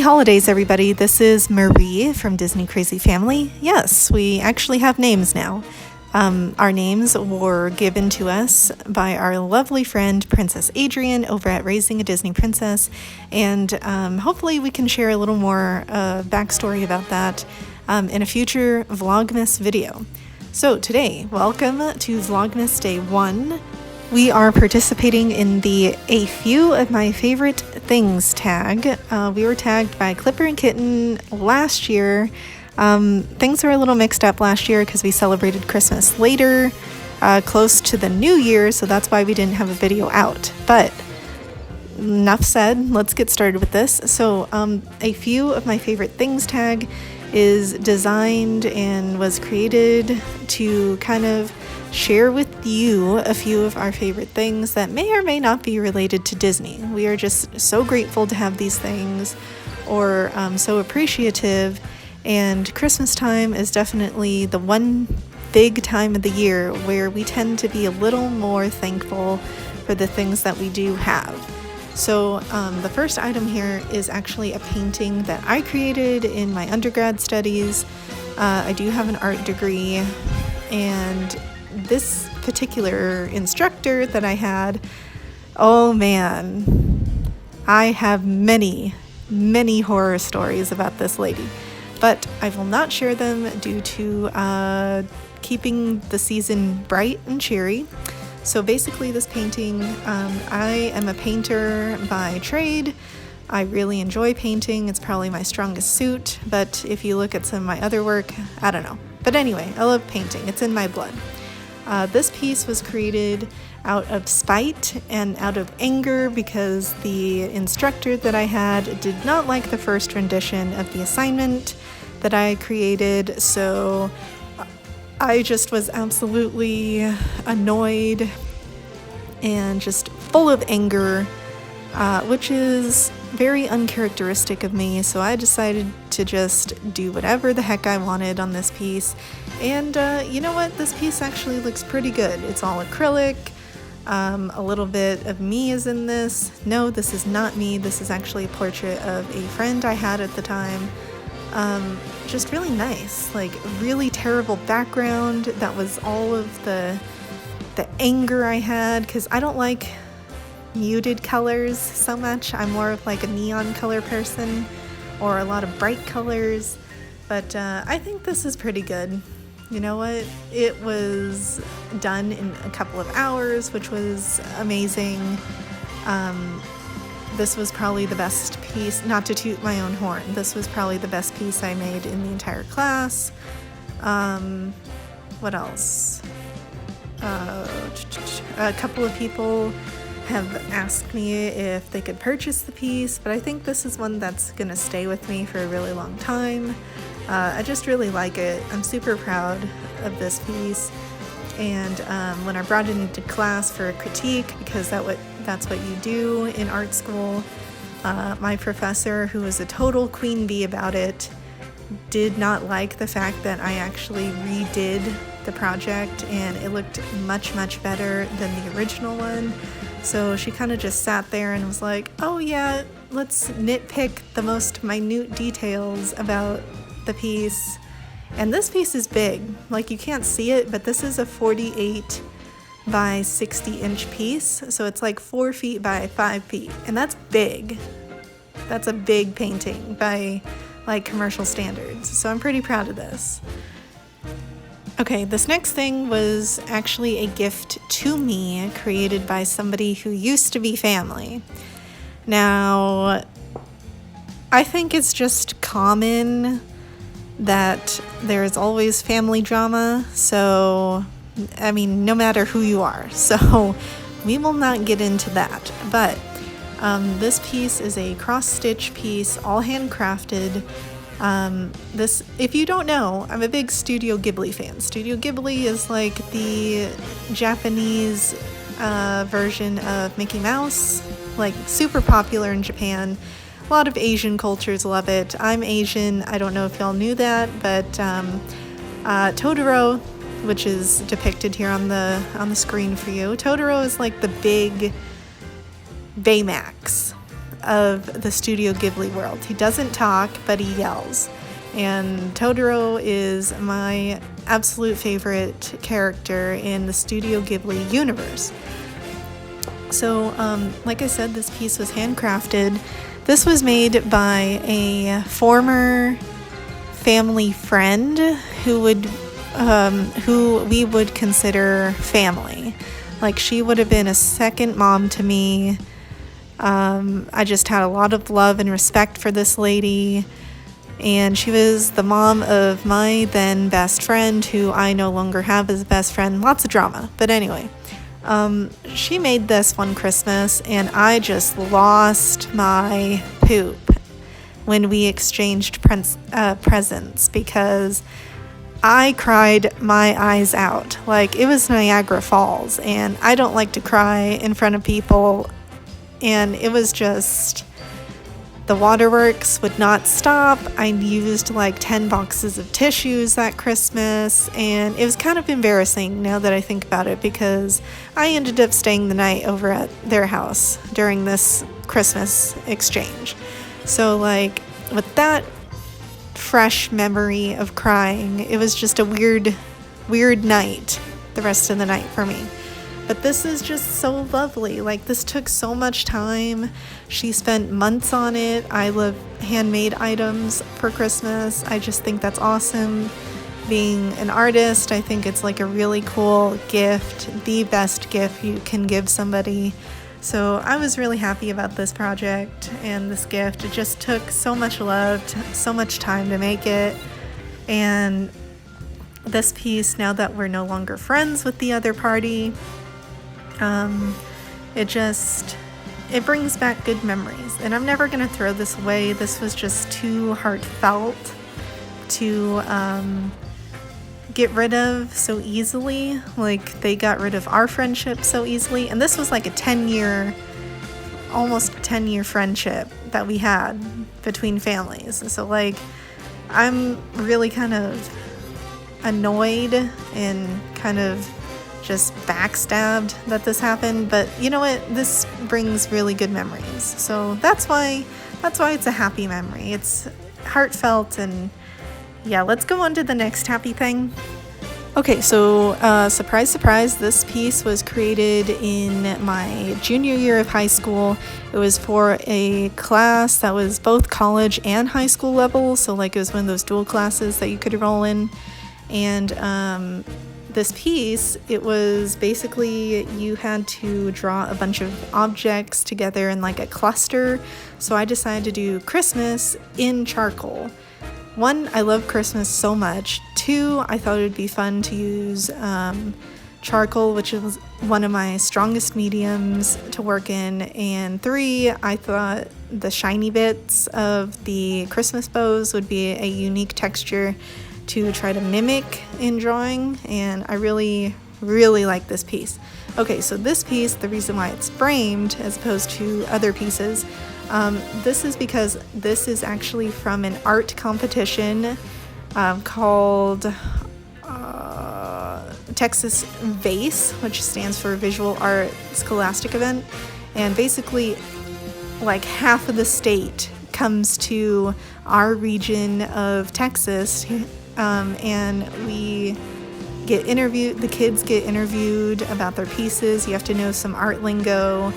holidays, everybody. This is Marie from Disney Crazy Family. Yes, we actually have names now. Our names were given to us by our lovely friend, Princess Adrian, over at Raising a Disney Princess. And hopefully we can share a little more backstory about that in a future Vlogmas video. So today, welcome to Vlogmas Day 1. We are participating in the A Few of My Favorite Things tag. We were tagged by Clipper and Kitten last year. Things were a little mixed up last year because we celebrated Christmas later, close to the new year, so that's why we didn't have a video out. But enough said, let's get started with this. So A Few of My Favorite Things tag is designed and was created to kind of share with you a few of our favorite things that may or may not be related to Disney. We are just so grateful to have these things, or so appreciative, and Christmas time is definitely the one big time of the year where we tend to be a little more thankful for the things that we do have. So the first item here is actually a painting that I created in my undergrad studies. I do have an art degree, and this particular instructor that I had, oh man, I have many horror stories about this lady, but I will not share them due to keeping the season bright and cheery. So basically this painting, I am a painter by trade. I really enjoy painting. It's probably my strongest suit, but if you look at some of my other work, I don't know. But anyway, I love painting. It's in my blood. This piece was created out of spite and out of anger because the instructor that I had did not like the first rendition of the assignment that I created, so I just was absolutely annoyed and just full of anger, which is very uncharacteristic of me, so I decided to just do whatever the heck I wanted on this piece. And you know what? This piece actually looks pretty good. It's all acrylic. A little bit of me is in this. No, this is not me. This is actually a portrait of a friend I had at the time. Just really nice, like really terrible background. That was all of the anger I had, because I don't like muted colors so much. I'm more of like a neon color person, or a lot of bright colors, but I think this is pretty good. You know what? It was done in a couple of hours, which was amazing. This was probably the best piece, not to toot my own horn, this was probably the best piece I made in the entire class. What else? A couple of people have asked me if they could purchase the piece, but I think this is one that's gonna stay with me for a really long time. I just really like it. I'm super proud of this piece, and when I brought it into class for a critique, because that's what you do in art school, my professor, who was a total queen bee about it, did not like the fact that I actually redid the project, and it looked much better than the original one. So she kind of just sat there and was like, oh yeah, let's nitpick the most minute details about the piece. And this piece is big, like you can't see it, but this is a 48 by 60 inch piece, so it's like 4 feet by 5 feet, and that's big. That's a big painting by like commercial standards, so I'm pretty proud of this. Okay, this next thing was actually a gift to me, created by somebody who used to be family. Now, I think it's just common that there's always family drama, so, I mean, no matter who you are, so we will not get into that. But this piece is a cross-stitch piece, all handcrafted. This, if you don't know, I'm a big Studio Ghibli fan. Studio Ghibli is like the Japanese version of Mickey Mouse, like super popular in Japan. A lot of Asian cultures love it. I'm Asian. I don't know if y'all knew that, but Totoro, which is depicted here on the screen for you. Totoro is like the big Baymax of the Studio Ghibli world. He doesn't talk, but he yells. And Totoro is my absolute favorite character in the Studio Ghibli universe. So, like I said, this piece was handcrafted. This was made by a former family friend who we would consider family. Like, she would have been a second mom to me. I just had a lot of love and respect for this lady. And she was the mom of my then best friend, who I no longer have as a best friend. Lots of drama. But anyway, she made this one Christmas, and I just lost my poop when we exchanged presents, because I cried my eyes out. Like, it was Niagara Falls, and I don't like to cry in front of people. And it was just... the waterworks would not stop. I used like 10 boxes of tissues that Christmas, and it was kind of embarrassing now that I think about it, because I ended up staying the night over at their house during this Christmas exchange. So like, with that fresh memory of crying, it was just a weird night the rest of the night for me. But this is just so lovely. Like, this took so much time. She spent months on it. I love handmade items for Christmas. I just think that's awesome. Being an artist, I think it's like a really cool gift, the best gift you can give somebody. So I was really happy about this project and this gift. It just took so much love, so much time to make it. And this piece, now that we're no longer friends with the other party, it brings back good memories, and I'm never gonna throw this away. This was just too heartfelt to get rid of so easily. Like, they got rid of our friendship so easily, and this was like almost 10-year friendship that we had between families. So like, I'm really kind of annoyed and kind of just backstabbed that this happened, but you know what, this brings really good memories, so that's why it's a happy memory. It's heartfelt. And yeah, let's go on to the next happy thing. Okay, so surprise, surprise, this piece was created in my junior year of high school. It was for a class that was both college and high school level, so like, it was one of those dual classes that you could enroll in. And this piece, it was basically, you had to draw a bunch of objects together in like a cluster. So I decided to do Christmas in charcoal. One, I love Christmas so much. Two, I thought it would be fun to use charcoal, which is one of my strongest mediums to work in. And three, I thought the shiny bits of the Christmas bows would be a unique texture to try to mimic in drawing, and I really like this piece. Okay, so this piece, the reason why it's framed as opposed to other pieces, this is because this is actually from an art competition called Texas VASE, which stands for Visual Art Scholastic Event, and basically like half of the state comes to our region of Texas. And we get interviewed, the kids get interviewed about their pieces. You have to know some art lingo,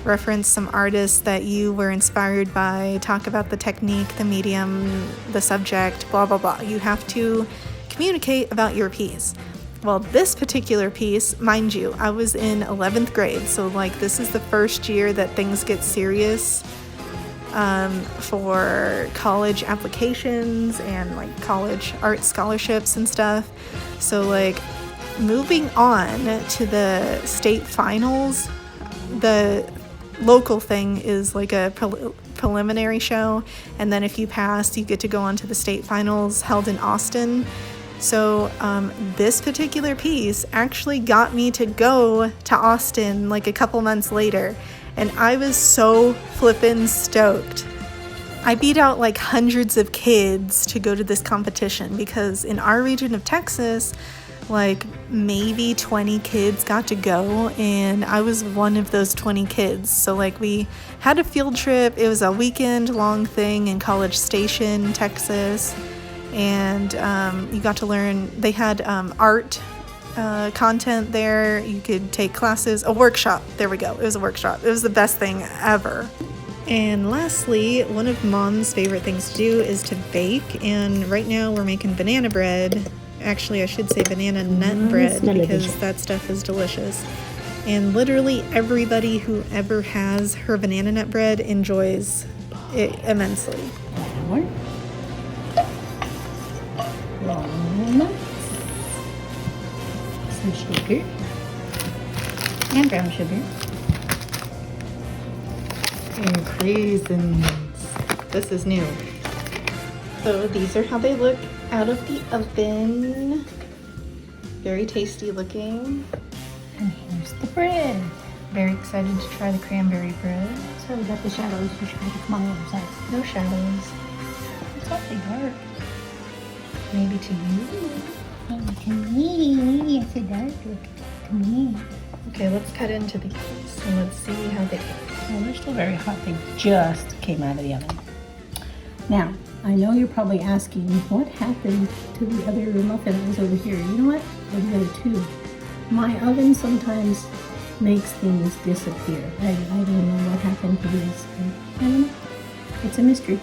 reference some artists that you were inspired by, talk about the technique, the medium, the subject, blah, blah, blah. You have to communicate about your piece. Well, this particular piece, mind you, I was in 11th grade, so like, this is the first year that things get serious for college applications and like college art scholarships and stuff. So like, moving on to the state finals, the local thing is like a preliminary show, and then if you pass, you get to go on to the state finals held in Austin. So this particular piece actually got me to go to Austin like a couple months later, and I was so flippin' stoked. I beat out like hundreds of kids to go to this competition, because in our region of Texas, like maybe 20 kids got to go, and I was one of those 20 kids. So like we had a field trip. It was a weekend long thing in College Station, Texas, and you got to learn. They had art content there. You could take classes, a workshop. There we go. It was a workshop. It was the best thing ever. And lastly, one of Mom's favorite things to do is to bake, and right now we're making banana bread. Actually, I should say banana nut bread, because that stuff is delicious. And literally everybody who ever has her banana nut bread enjoys it immensely. Walnuts, some sugar, and brown sugar. And raisins. This is new. So these are how they look out of the oven. Very tasty looking. And here's the bread. Very excited to try the cranberry bread. So we got the shadows. You should have to come on the other side. No shadows. It's awfully dark. Maybe to you. And to me, it's a dark look to me. Okay, let's cut into these and let's see how they taste. Well, they're still very hot. They just came out of the oven. Now, I know you're probably asking, what happened to the other muffin that was over here? You know what? Or the other two. My oven sometimes makes things disappear. I don't know what happened to these. I don't know. It's a mystery.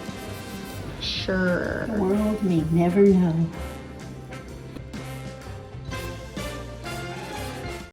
Sure. The world may never know.